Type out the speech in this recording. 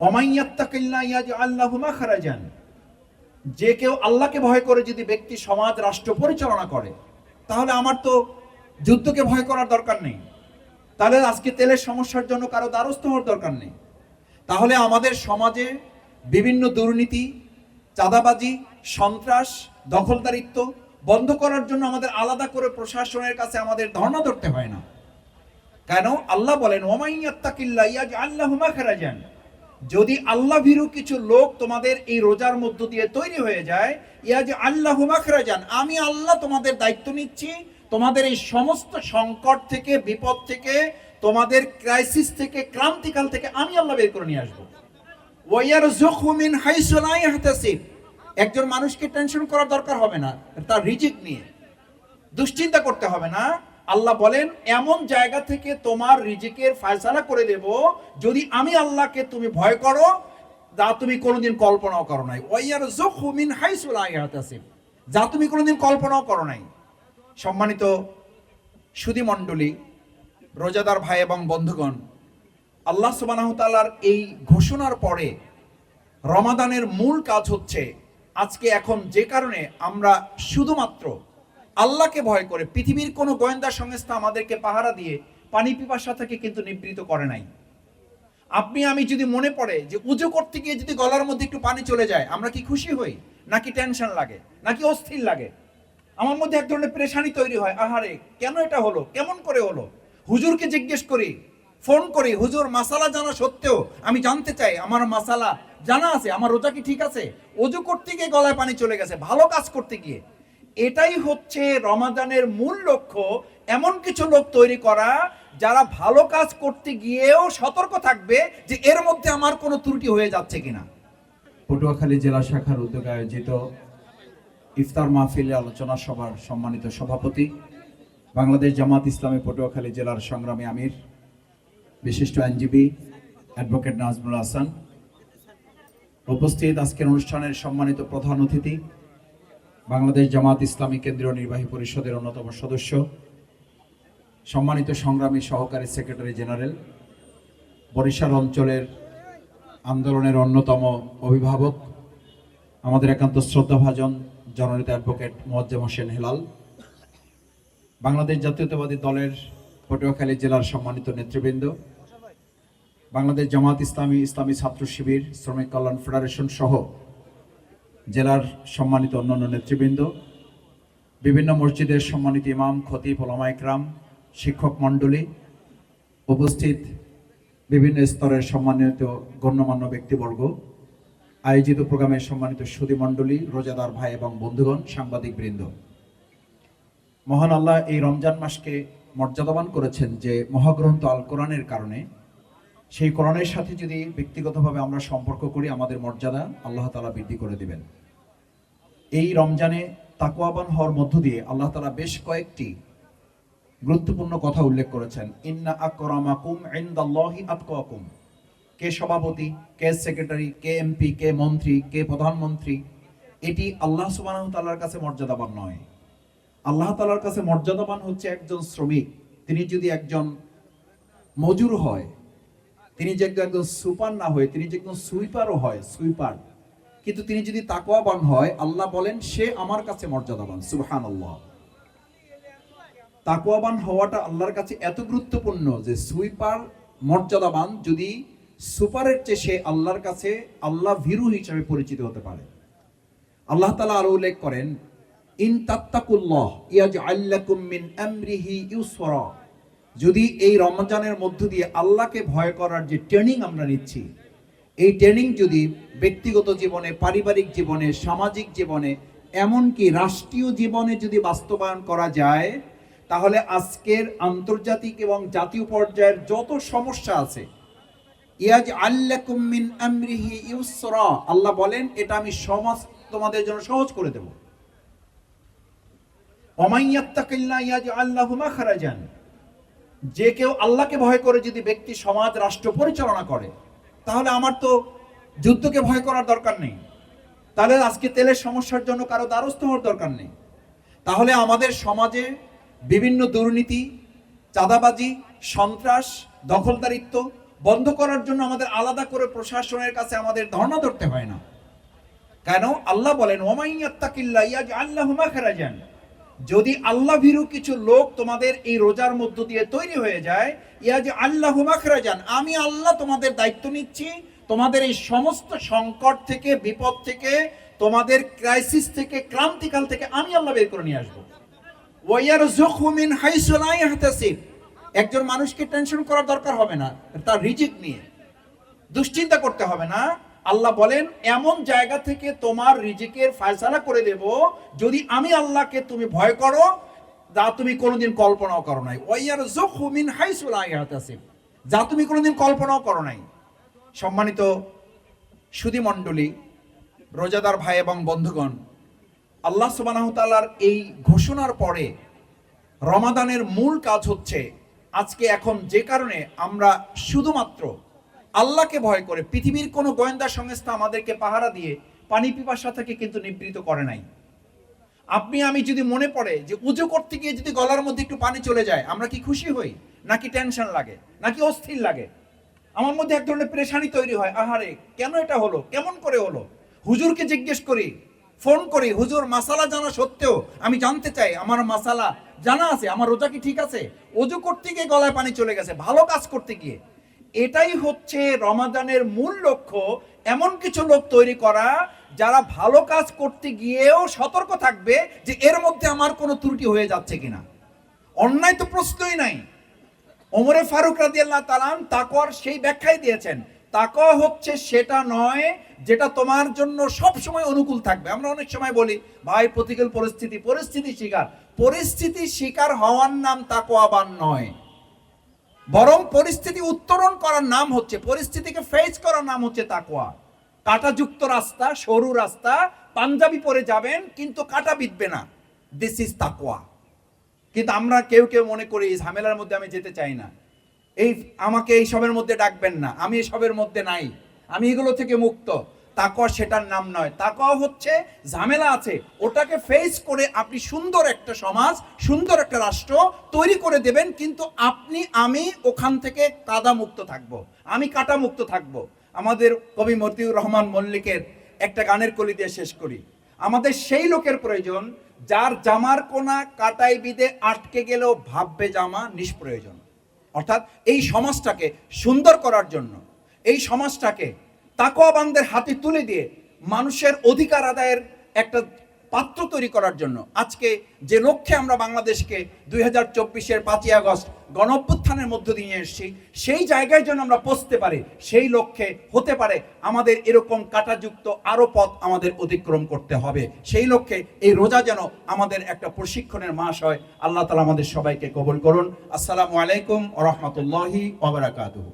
ওমাইয়াত্তাকিল্লাহ ইয়াজআল লাহু মাখরাজান, যে কেউ আল্লাহকে ভয় করে যদি ব্যক্তি সমাজ রাষ্ট্র পরিচালনা করে, তাহলে আমার তো যুদ্ধকে ভয় করার দরকার নেই। তাহলে আজকে তেলের সমস্যার জন্য কারো দ্বারস্থ হওয়ার দরকার নেই। তাহলে আমাদের সমাজে বিভিন্ন দুর্নীতি, চাঁদাবাজি, সন্ত্রাস, দখলদারিত্ব বন্ধ করার জন্য আমাদের আলাদা করে প্রশাসনের কাছে আমাদের ধর্ণা ধরতে হয় না। কেন? আল্লাহ বলেন ওয়ামাইয়াত্তাকিল্লাহ ইয়াজআল লাহু মাখরাজান, যদি আল্লাহ ভীরু কিছু লোক তোমাদের এই রোজার মধ্য দিয়ে তৈরি হয়ে যায়, ইয়াজআল লাহু মাখরাজান, আমি আল্লাহ তোমাদের দায়িত্ব নিচ্ছি, তোমাদের এই সমস্ত সংকট থেকে, বিপদ থেকে, তোমাদের ক্রাইসিস থেকে, ক্রান্তিকাল থেকে আমি আল্লাহ বের করে নিয়ে আসবো। ওয়ায়ারযুকহু মিন হাইসু লা ইয়াহতাসিব, একজন মানুষকে টেনশন করার দরকার হবে না তার রিজিক নিয়ে, দুশ্চিন্তা করতে হবে না। আল্লাহ বলেন এমন জায়গা থেকে তোমার রিজিকের ফয়সালা করে দেব যদি আমি আল্লাহকে তুমি ভয় করো, যা তুমি কোনোদিন কল্পনাও করো নাই। ওয়ায়ারযুকহু মিন হাইসু লা ইয়াহতাসিব, যা তুমি কোনোদিন কল্পনাও করো নাই। সম্মানিত সুধী মণ্ডলী, রোজাদার ভাই এবং বন্ধুগণ, আল্লাহ সুবহানাহু ওয়া তাআলার এই ঘোষণার পরে রমাদানের মূল কাজ হচ্ছে আজকে এখন যে কারণে আমরা শুধুমাত্র আল্লাহকে ভয় করে, পৃথিবীর কোনো গোয়েন্দা সংস্থা আমাদেরকে পাহারা দিয়ে পানি পিপাসা থেকে কিন্তু নিবৃত করে নাই। আপনি আমি যদি মনে পড়ে যে উজু করতে গিয়ে যদি গলার মধ্যে একটু পানি চলে যায়, আমরা কি খুশি হই, নাকি টেনশন লাগে, নাকি অস্থির লাগে? আমার মধ্যে এক ধরনের পেরেশানি তৈরি হয়, আহারে কেন এটা হলো, কেমন করে হলো। হুজুরকে জিজ্ঞেস করি, ফোন করি, হুজুর মাসালা জানা সত্ত্বেও আমি জানতে চাই আমার মাসালা জানা আছে, আমার রোজা কি ঠিক আছে? ওযু করতে গিয়ে গলায় পানি চলে গেছে, ভালো কাজ করতে গিয়ে। এটাই হচ্ছে রমাদানের মূল লক্ষ্য, এমন কিছু লোক তৈরি করা যারা ভালো কাজ করতে গিয়েও সতর্ক থাকবে যে এর মধ্যে আমার কোনো ত্রুটি হয়ে যাচ্ছে কিনা। পটুয়াখালী জেলা শাখার উদ্যোগে আয়োজিত ইফতার মাহফিলে আলোচনা সভার সম্মানিত সভাপতি, বাংলাদেশ জামাত ইসলামী পটুয়াখালী জেলার সংগ্রামী আমির, বিশিষ্ট আইনজীবী অ্যাডভোকেট নাজমুল হাসান, উপস্থিত আজকের অনুষ্ঠানের সম্মানিত প্রধান অতিথি, বাংলাদেশ জামাত ইসলামী কেন্দ্রীয় নির্বাহী পরিষদের অন্যতম সদস্য, সম্মানিত সংগ্রামী সহকারী সেক্রেটারি জেনারেল, বরিশাল অঞ্চলের আন্দোলনের অন্যতম অভিভাবক, আমাদের একান্ত শ্রদ্ধাভাজন জননেতা অ্যাডভোকেট মোয়াজ্জেম হোসেন হেলাল, বাংলাদেশ জাতীয়তাবাদী দলের পটুয়াখালী জেলার সম্মানিত নেতৃবৃন্দ, বাংলাদেশ জামাত ইসলামী, ইসলামী ছাত্র শিবির, শ্রমিক কল্যাণ ফেডারেশন সহ জেলার সম্মানিত অন্যান্য নেতৃবৃন্দ, বিভিন্ন মসজিদের সম্মানিত ইমাম, খতিব, ওলামা ইকরাম, শিক্ষক মণ্ডলী, উপস্থিত বিভিন্ন স্তরের সম্মানিত গণ্যমান্য ব্যক্তিবর্গ, আয়োজিত প্রোগ্রামের সম্মানিত সুধী মণ্ডলী, রোজাদার ভাই এবং বন্ধুগণ, সাংবাদিক বৃন্দ, মহান আল্লাহ এই রমজান মাসকে মর্যাদাবান করেছেন যে মহাগ্রন্থ আল কোরআনের কারণে। সেই কোরআনের সাথে যদি ব্যক্তিগতভাবে আমরা সম্পর্ক করি, আমাদের মর্যাদা আল্লাহ তাআলা বৃদ্ধি করে দিবেন। এই রমজানে তাকওয়াবান হওয়ার মধ্য দিয়ে আল্লাহ তাআলা বেশ কয়েকটি গুরুত্বপূর্ণ কথা উল্লেখ করেছেন। ইন্না আকরামাকুম ইনদাল্লাহি আতকাকুম, কে সভাপতি, কে সেক্রেটারি, কে এমপি, কে মন্ত্রী, কে প্রধানমন্ত্রী, এটি আল্লাহ সুবহানাহু ওয়া তাআলার কাছে মর্যাদাবান নয়। আল্লাহ তাআলার কাছে মর্যাদাবান হচ্ছে একজন শ্রমিক, তিনি যদি একজন মজুর হয়, তিনি যে একজন সুপার না হয়ে তিনি যে একজন সুইপারও হয়, সুইপার, কিন্তু তিনি যদি তাকওয়াবান হয়, আল্লাহ বলেন সে আমার কাছে মর্যাদাবান। সুবহানাল্লাহ। তাকওয়াবান হওয়াটা আল্লাহর কাছে এত গুরুত্বপূর্ণ যে সুইপার মর্যাদাবান, যদি সুপারের চেয়ে সে আল্লাহর কাছে আল্লাহ ভীরু হিসেবে পরিচিত হতে পারে। আল্লাহ তাআলা আরো উল্লেখ করেন, ইন তাত্তাকুল্লাহ ইয়াজআল লাকুম মিন আমরিহি ইউসরা, যদি এই রমজানের মধ্য দিয়ে আল্লাহকে ভয় করার যে ট্রেনিং আমরা নিচ্ছি, এই ট্রেনিং যদি ব্যক্তিগত জীবনে, পারিবারিক জীবনে, সামাজিক জীবনে, এমনকি রাষ্ট্রীয় জীবনে যদি বাস্তবায়ন করা যায়, তাহলে আজকের আন্তর্জাতিক এবং জাতীয় পর্যায়ের যত সমস্যা আছে, ইয়াজআল লাকুম মিন আমরিহি ইউসরা, আল্লাহ বলেন এটা আমি সমাজ তোমাদের জন্য সহজ করে দেব। ওমাইয়াত্তাকিল্লাহ ইয়াজআল লাহু মাখরাজান, যে কেউ আল্লাহকে ভয় করে যদি ব্যক্তি সমাজ রাষ্ট্র পরিচালনা করে, তাহলে আমার তো যুদ্ধকে ভয় করার দরকার নেই। তাহলে আজকে তেলের সমস্যার জন্য কারো দ্বারস্থ হওয়ার দরকার নেই। তাহলে আমাদের সমাজে বিভিন্ন দুর্নীতি, চাঁদাবাজি, সন্ত্রাস, দখলদারিত্ব বন্ধ করার জন্য আমাদের আলাদা করে প্রশাসনের কাছে আমাদের ধর্ণা ধরতে হয় না। কেন? আল্লাহ বলেন ওয়ামাইয়াত্তাকিল্লাহ ইয়াজআল লাহু মাখরাজান, যদি আল্লাহ ভীরু কিছু লোক তোমাদের এই রোজার মধ্য দিয়ে তৈরি হয়ে যায়, ইয়াজআল লাহু মাখরাজান, আমি আল্লাহ তোমাদের দায়িত্ব নিচ্ছি, তোমাদের এই সমস্ত সংকট থেকে, বিপদ থেকে, তোমাদের ক্রাইসিস থেকে, ক্রান্তিকাল থেকে আমি আল্লাহ বের করে নিয়ে আসবো। ওয়ায়ারযুকহু মিন হাইসু লা ইয়াহতাসিব, একজন মানুষকে টেনশন করার দরকার হবে না তার রিজিক নিয়ে, দুশ্চিন্তা করতে হবে না। আল্লাহ বলেন এমন জায়গা থেকে তোমার রিজিকের ফয়সালা করে দেব যদি আমি আল্লাহকে তুমি ভয় করো, যা তুমি কোনোদিন কল্পনাও করো নাই। ওয়ায়ারযুকহু মিন হাইসু লা ইয়াহতাসিব, যা তুমি কোনোদিন কল্পনাও করো নাই। সম্মানিত সুধী মণ্ডলী, রোজাদার ভাই এবং বন্ধুগণ, আল্লাহ সুবহানাহু তাআলার এই ঘোষণার পরে রমাদানের মূল কাজ হচ্ছে আজকে এখন যে কারণে আমরা শুধুমাত্র আল্লাহকে ভয় করে, পৃথিবীর কোনো গোয়েন্দা সংস্থা আমাদেরকে পাহারা দিয়ে পানি পিপাসা থেকে কিন্তু নিবৃত করে নাই। আপনি আমি যদি মনে পড়ে যে উজু করতে গিয়ে যদি গলার মধ্যে একটু পানি চলে যায়, আমরা কি খুশি হই, নাকি টেনশন লাগে, নাকি অস্থির লাগে? আমার মধ্যে এক ধরনের পেরেশানি তৈরি হয়, আহারে কেন এটা হলো, কেমন করে হলো। হুজুরকে জিজ্ঞেস করি, ফোন করি, হুজুর মাসালা জানা সত্ত্বেও আমি জানতে চাই আমার মাসালা জানা আছে, আমার রোজা কি ঠিক আছে? ওযু করতে গিয়ে গলায় পানি চলে গেছে, ভালো কাজ করতে গিয়ে। এটাই হচ্ছে রমাদানের মূল লক্ষ্য, এমন কিছু লোক তৈরি করা যারা ভালো কাজ করতে গিয়েও সতর্ক থাকবে যে এর মধ্যে আমার কোনো ত্রুটি হয়ে যাচ্ছে কিনা। অন্যায় তো প্রশ্নই নাই। ওমরে ফারুক রাদিয়াল্লাহু তাআলা তাকওয়ার সেই ব্যাখ্যাই দিয়েছেন, তাকওয়া হচ্ছে সেটা নয় যেটা তোমার জন্য সব সময় অনুকূল থাকবে। আমরা অনেক সময় বলি ভাই প্রতিকূল পরিস্থিতি শিকার, পরিস্থিতি শিকার হওয়ার নাম তাকওয়াবান নয়, বরং পরিস্থিতি উত্তরণ করার নাম হচ্ছে, পরিস্থিতিকে ফেস করার নাম হচ্ছে তাকওয়া। কাঁটাযুক্ত রাস্তা, সরু রাস্তা, পাঞ্জাবি পরে যাবেন কিন্তু কাঁটা বিঁধবে না, দিস ইজ তাকওয়া। কিন্তু আমরা কেউ কেউ মনে করি এই ঝামেলার মধ্যে আমি যেতে চাই না, আমাকে এই সবের মধ্যে ডাকবেন না, আমি এই সবের মধ্যে নাই, আমি এগুলো থেকে মুক্ত। তাকওয়া সেটার নাম নয়। তাকওয়া হচ্ছে ঝামেলা আছে, ওটাকে ফেস করে আপনি সুন্দর একটা সমাজ, সুন্দর একটা রাষ্ট্র তৈরি করে দেবেন, কিন্তু আমি ওখান থেকে কাদা মুক্ত থাকবো, আমি কাটা মুক্ত থাকবো। আমাদের কবি মতিউর রহমান মল্লিকের একটা গানের কলি দিয়ে শেষ করি। আমাদের সেই লোকের প্রয়োজন যার জামার কোনা কাটাই বিধে আটকে গেলেও ভাববে জামা নিষ্প্রয়োজন। অর্থাৎ এই সমাজটাকে সুন্দর করার জন্য, এই সমাজটাকে তাকওয়াবানদের হাতে তুলে দিয়ে মানুষের অধিকার আদায়ের একটা পাত্র তৈরি করার জন্য আজকে যে লক্ষ্যে আমরা বাংলাদেশকে 2024-এর 5ই আগস্ট গণঅভ্যুত্থানের মধ্য দিয়ে এসেছি, সেই জায়গায় যেন আমরা পৌঁছতে পারি, সেই লক্ষ্যে হতে পারে আমাদের এরকম কাঁটাযুক্ত আরো পথ আমাদের অতিক্রম করতে হবে। সেই লক্ষ্যে এই রোজা যেন আমাদের একটা প্রশিক্ষণের মাস হয়। আল্লাহ তাআলা আমাদের সবাইকে কবুল করুন। আসসালামু আলাইকুম ওয়া রাহমাতুল্লাহি ওয়া বারাকাতুহু।